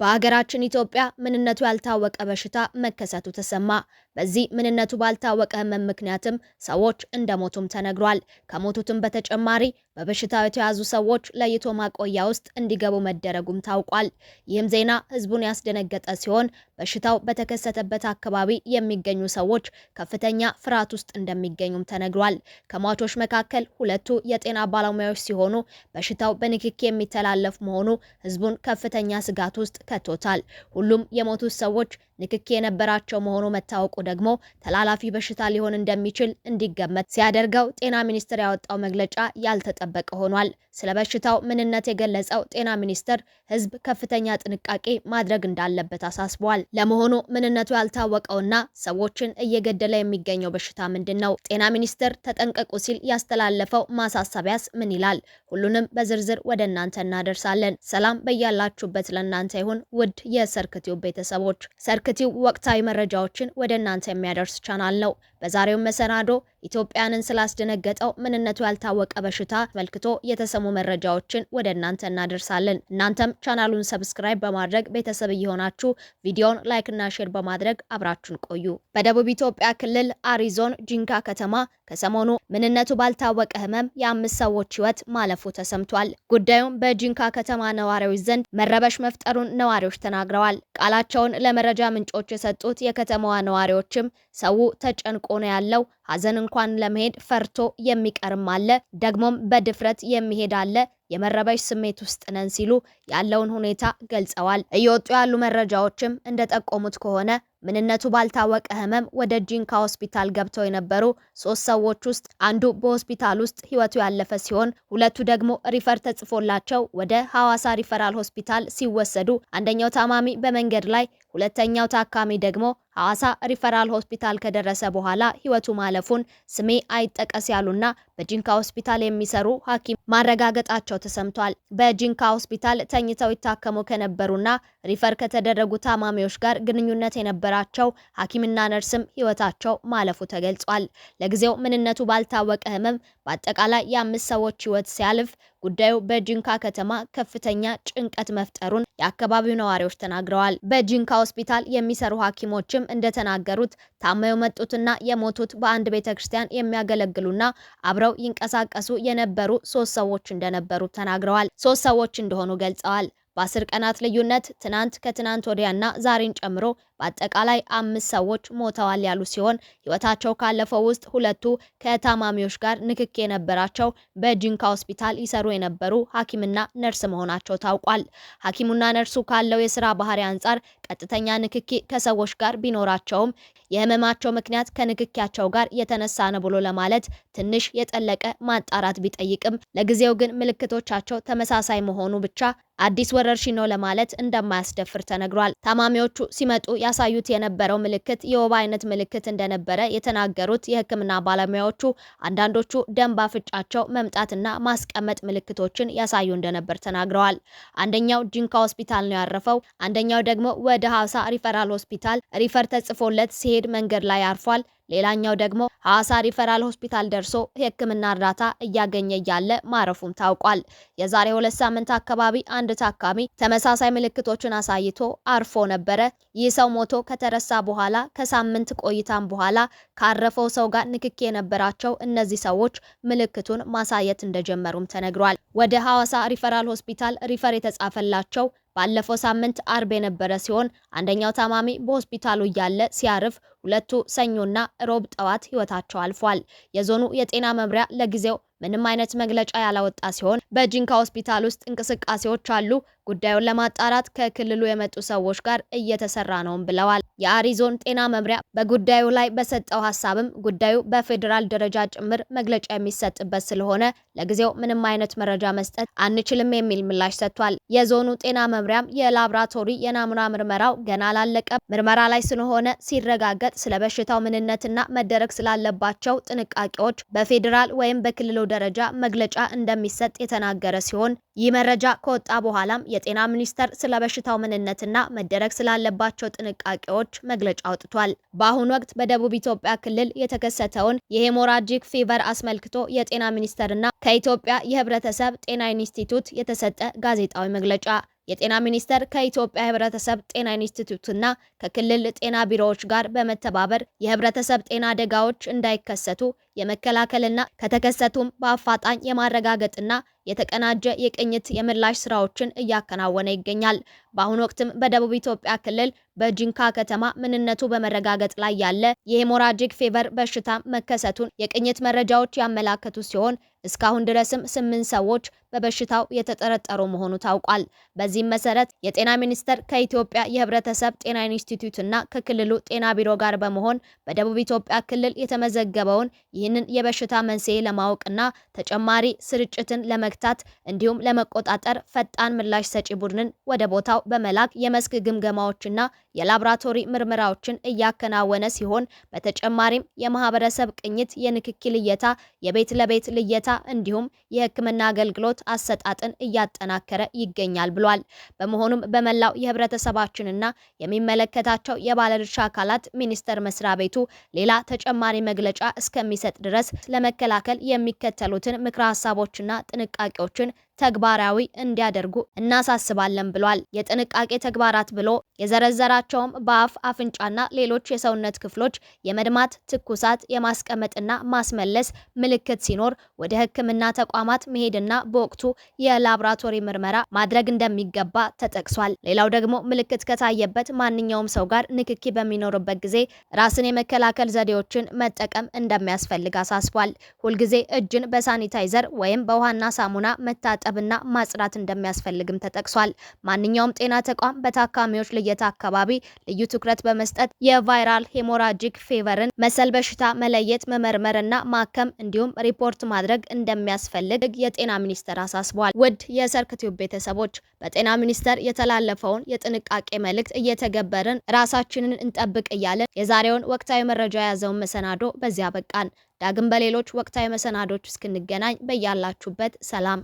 በሀገራችን ኢትዮጵያ ምንነቱ ያልታወቀ በሽታ መከሰቱ ተሰማ። በዚህ ምንነቱ ባልታወቀ ህመም ምክንያትም ሰዎች እንደሞቱም ተነግሯል። ከሞቱትም በተጨማሪ በበሽታው የተያዙ ሰዎች ለይቶ ማቆያ ውስጥ እንዲገቡ መደረጉም ታውቋል። ይህም ዜና ህዝቡን ያስደነገጠ ሲሆን በሽታው በተከሰተበት አካባቢ የሚገኙ ሰዎች ከፍተኛ ፍርሃት ውስጥ እንደሚገኙም ተነግሯል። ከሟቾች መካከል ሁለቱ የጤና ባለሙያዎች ሲሆኑ በሽታው በንክኪ የሚተላለፍ መሆኑ ህዝቡን ከፍተኛ ስጋት ውስጥ ከቶታል። ሁሉም የሞቱት ሰዎች ንክኪ የነበራቸው መሆኑ መታወቁ ደግሞ ተላላፊ በሽታ ሊሆን እንደሚችል እንዲገመት ሲያደርገው ጤና ሚኒስቴር ያወጣው መግለጫ ያልተጠበቀ ሆኗል። ስለ በሽታው ምንነት የገለጸው ጤና ሚኒስቴር ህዝብ ከፍተኛ ጥንቃቄ ማድረግ እንዳለበት አሳስቧል። ለመሆኑ ምንነቱ ያልታወቀውና ሰዎችን እየገደለ የሚገኘው በሽታ ምንድነው? ጤና ሚኒስቴር ተጠንቀቁ ሲል ያስተላለፈው ማሳሰቢያስ ምን ይላል? ሁሉንም በዝርዝር ወደ እናንተ እናደርሳለን። ሰላም በያላችሁበት ለእናንተ ይሁን ውድ የሰርክቲው ቤተሰቦች። ሰርክቲው ወቅታዊ መረጃዎችን ወደ እናንተ የሚያደርስ ቻናል ነው። በዛሬው መሰናዶ ኢትዮጵያንን ስላስደነገጠው ምንነቱ ያልታወቀ በሽታ ተመልክቶ የተሰሙ መረጃዎችን ወደ እናንተ እናደርሳለን። እናንተም ቻናሉን ሰብስክራይብ በማድረግ ቤተሰብ እየሆናችሁ ቪዲዮውን ላይክ እና ሼር በማድረግ አብራችሁን ቆዩ። በደቡብ ኢትዮጵያ ክልል አሪ ዞን ጂንካ ከተማ ከሰሞኑ ምንነቱ ባልታወቀ ህመም የ5 ሰዎች ህይወት ማለፉ ተሰምቷል። ጉዳዩም በጂንካ ከተማ ነዋሪዎች ዘንድ መረበሽ መፍጠሩን ነዋሪዎች ተናግረዋል። ቃላቸውን ለመረጃ ምንጮች የሰጡት የከተማዋ ነዋሪዎችም ሰው ተጨንቆ ነው ያለው፣ ሀዘን እንኳን ለመሄድ ፈርቶ የሚቀርም አለ፣ ደግሞም በድፍረት የሚሄድ አለ፣ የመረበሽ ስሜት ውስጥ ነን ሲሉ ያለውን ሁኔታ ገልጸዋል። እየወጡ ያሉ መረጃዎችም እንደጠቆሙት ከሆነ ምንነቱ ባልታወቀ ህመም ወደ ጂንካ ሆስፒታል ገብተው የነበሩ 3 ሰዎች ውስጥ አንዱ በሆስፒታል ውስጥ ህይወቱ ያለፈ ሲሆን ሁለቱ ደግሞ ሪፈር ተጽፎላቸው ወደ ሐዋሳ ሪፈራል ሆስፒታል ሲወሰዱ አንደኛው ታማሚ በመንገድ ላይ ሁለተኛው ታካሚ ደግሞ ሐዋሳ ሪፈራል ሆስፒታል ከደረሰ በኋላ ህይወቱ ማለፉን ስሜ አይጠቀስ ያሉና በጂንካ ሆስፒታል የሚሰሩ ሐኪም ማረጋገጣቸው ተሰምቷል። በጂንካ ሆስፒታል ተኝተው ይታከሙ ከነበሩና ሪፈር ከተደረጉ ታማሚዎች ጋር ግንኙነት የነበራቸው ሐኪምና ነርስም ህይወታቸው ማለፉ ተገልጿል። ለጊዜው ምንነቱ ባልታወቀ ህመም በአጠቃላይ የ5 ሰዎች ህይወት ሲያልፍ ጉዳዩ በጂንካ ከተማ ከፍተኛ ጭንቀት መፍጠሩን የአካባቢው ነዋሪዎች ተናግረዋል። በጂንካ ሆስፒታል የሚሰሩ ሐኪሞችም እንደተናገሩት ታመው መጡትና የሞቱት በአንድ ቤተክርስቲያን የሚያገለግሉና አብረው ይንቀሳቀሱ የነበሩ 3 ሰዎች እንደነበሩ ተናግረዋል። 3 ሰዎች እንደሆኑ ገልጸዋል። በ10 ቀናት ልዩነት ትናንት ከትናንት ወዲያና ዛሬን ጨምሮ በአጠቃላይ 5 ሰዎች ሞተዋል ያሉ ሲሆን ህይወታቸው ካለፈው ውስጥ ሁለቱ ከታማሚዎች ጋር ንክኪ የነበራቸው በጂንካ ሆስፒታል ይሰሩ የነበሩ ሐኪምና ነርስ መሆናቸው ታውቋል። ሐኪሙና ነርሱ ካለው የስራ ባህሪ አንጻር ቀጥተኛ ንክኪ ከሰዎች ጋር ቢኖራቸውም የህመማቸው ምክንያት ከንክኪያቸው ጋር የተነሳ ነው ብሎ ለማለት ትንሽ የጠለቀ ማጣራት ቢጠይቅም ለጊዜው ግን ምልክቶቻቸው ተመሳሳይ መሆኑ ብቻ አዲስ ወረርሽኝ ነው ለማለት እንደማያስደፍር ተነግሯል። ታማሚዎቹ ሲመጡ ያሳዩት የነበረው ምልክት የወባ አይነት ምልክት እንደነበረ የተናገሩት የህክምና ባለሙያዎቹ አንዳንዶቹ ደም ባፍንጫቸው መምጣትና ማስቀመጥ ምልክቶችን ያሳዩ እንደነበር ተናግረዋል። አንደኛው ጂንካ ሆስፒታል ነው ያረፈው፣ አንደኛው ደግሞ ወደ ሐዋሳ ሪፈራል ሆስፒታል ሪፈር ተጽፎለት ሲሄድ መንገድ ላይ አርፏል። ሌላኛው ደግሞ ሐዋሳ ሪፈራል ሆስፒታል ደርሶ የህክምና እርዳታ እያገኘ እያለ ማረፉም ታውቋል። የዛሬ 2 ሳምንት አካባቢ አንድ ታካሚ ተመሳሳይ ምልክቶችን አሳይቶ አርፎ ነበረ። ይህ ሰው ሞቶ ከተረሳ በኋላ ከሳምንት ቆይታም በኋላ ካረፈው ሰው ጋር ንክኪ የነበራቸው እነዚህ ሰዎች ምልክቱን ማሳየት እንደጀመሩም ተነግሯል። ወደ ሐዋሳ ሪፈራል ሆስፒታል ሪፈር የተጻፈላቸው ባለፈው ሳምንት አርብ የነበረ ሲሆን አንደኛው ታማሚ በሆስፒታሉ እያለ ሲያርፍ ሁለቱ ሰኞና ሮብ ጠዋት ህይወታቸው አልፏል። የዞኑ የጤና መምሪያ ለጊዜው ምንም አይነት መግለጫ ያላወጣ ሲሆን በጂንካ ሆስፒታል ውስጥ እንቅስቃሴዎች አሉ፣ ጉዳዩን ለማጣራት ከክልሉ የመጡ ሰዎች ጋር እየተሰራ ነውም ብለዋል። የአሪ ዞን ጤና መምሪያ በጉዳዩ ላይ በሰጠው ሀሳብም ጉዳዩ በፌዴራል ደረጃ ጭምር መግለጫ የሚሰጥበት ስለሆነ ለጊዜው ምንም አይነት መረጃ መስጠት አንችልም የሚል ምላሽ ሰጥቷል። የዞኑ ጤና መምሪያም የላብራቶሪ የናሙና ምርመራው ገና አላለቀም፣ ምርመራ ላይ ስለሆነ ሲረጋገጥ ስለ በሽታው ምንነትና መደረግ ስላለባቸው ጥንቃቄዎች በፌዴራል ወይም በክልሉ ደረጃ መግለጫ እንደሚሰጥ የተናገረ ሲሆን ይህ መረጃ ከወጣ በኋላም የጤና ሚኒስቴር ስለ በሽታው ምንነትና መደረግ ስላለባቸው ጥንቃቄዎች መግለጫ አውጥቷል። በአሁኑ ወቅት በደቡብ ኢትዮጵያ ክልል የተከሰተውን የሄሞራጂክ ፊቨር አስመልክቶ የጤና ሚኒስቴርና ከኢትዮጵያ የህብረተሰብ ጤና ኢንስቲትዩት የተሰጠ ጋዜጣዊ መግለጫ የጤና ሚኒስቴር ከኢትዮጵያ ህብረተሰብ ጤና ኢንስቲትዩትና ከክልል ጤና ቢሮዎች ጋር በመተባበር የህብረተሰብ ጤና አደጋዎች እንዳይከሰቱ የመከላከልና ከተከሰቱም በአፋጣኝ የማረጋገጥና የተቀናጀ የቅኝት የምላሽ ስራዎችን እያከናወነ ይገኛል። በአሁኑ ወቅትም በደቡብ ኢትዮጵያ ክልል በጂንካ ከተማ ምንነቱ በመረጋገጥ ላይ ያለ የሄሞራጂክ ፌቨር በሽታ መከሰቱን የቅኝት መረጃዎች ያመላከቱ ሲሆን እስካሁን ድረስም 8 ሰዎች በበሽታው የተጠረጠሩ መሆኑ ታውቋል። በዚህም መሰረት የጤና ሚኒስቴር ከኢትዮጵያ የህብረተሰብ ጤና ኢንስቲትዩት እና ከክልሉ ጤና ቢሮ ጋር በመሆን በደቡብ ኢትዮጵያ ክልል የተመዘገበውን ይህንን የበሽታ መንስኤ ለማወቅና ተጨማሪ ስርጭትን ለመግታት እንዲሁም ለመቆጣጠር ፈጣን ምላሽ ሰጪ ቡድንን ወደ ቦታው በመላክ የመስክ ግምገማዎችና የላቦራቶሪ ምርመራዎችን እያከናወነ ሲሆን በተጨማሪም የማህበረሰብ ቅኝት፣ የንክኪ ልየታ፣ የቤት ለቤት ልየታ እንዲሁም የሕክምና አገልግሎት አሰጣጥን እያጠናከረ ይገኛል ብሏል። በመሆኑም በመላው የህብረተሰባችንና የሚመለከታቸው የባለድርሻ አካላት ሚኒስቴር መስሪያ ቤቱ ሌላ ተጨማሪ መግለጫ እስከሚሰጥ ድረስ ለመከላከል የሚከተሉትን ምክረ ሀሳቦችና ጥንቃቄዎችን ተግባራዊ እንዲያደርጉ እናሳስባለን ብሏል። የጥንቃቄ ተግባራት ብሎ የዘረዘራቸውም በአፍ አፍንጫና ሌሎች የሰውነት ክፍሎች የመድማት፣ ትኩሳት፣ የማስቀመጥና ማስመለስ ምልክት ሲኖር ወደ ሕክምና ተቋማት መሄድና በወቅቱ የላቦራቶሪ ምርመራ ማድረግ እንደሚገባ ተጠቅሷል። ሌላው ደግሞ ምልክት ከታየበት ማንኛውም ሰው ጋር ንክኪ በሚኖርበት ጊዜ ራስን የመከላከል ዘዴዎችን መጠቀም እንደሚያስፈልግ አሳስቧል። ሁልጊዜ እጅን በሳኒታይዘር ወይም በውሃና ሳሙና መታጠብና ማጽዳት እንደሚያስፈልግም ተጠቅሷል። ማንኛውም ጤና ተቋም በታካሚዎች ልየታ አካባቢ ልዩ ትኩረት በመስጠት የቫይራል ሄሞራጂክ ፌቨርን መሰል በሽታ መለየት፣ መመርመርና ማከም እንዲሁም ሪፖርት ማድረግ እንደሚያስፈልግ የጤና ሚኒስቴር አሳስቧል። ውድ የሰርክ ቲዩብ ቤተሰቦች በጤና ሚኒስቴር የተላለፈውን የጥንቃቄ መልእክት እየተገበርን ራሳችንን እንጠብቅ እያለን የዛሬውን ወቅታዊ መረጃ የያዘውን መሰናዶ በዚያ በቃን። ዳግም በሌሎች ወቅታዊ መሰናዶች እስክንገናኝ በያላችሁበት ሰላም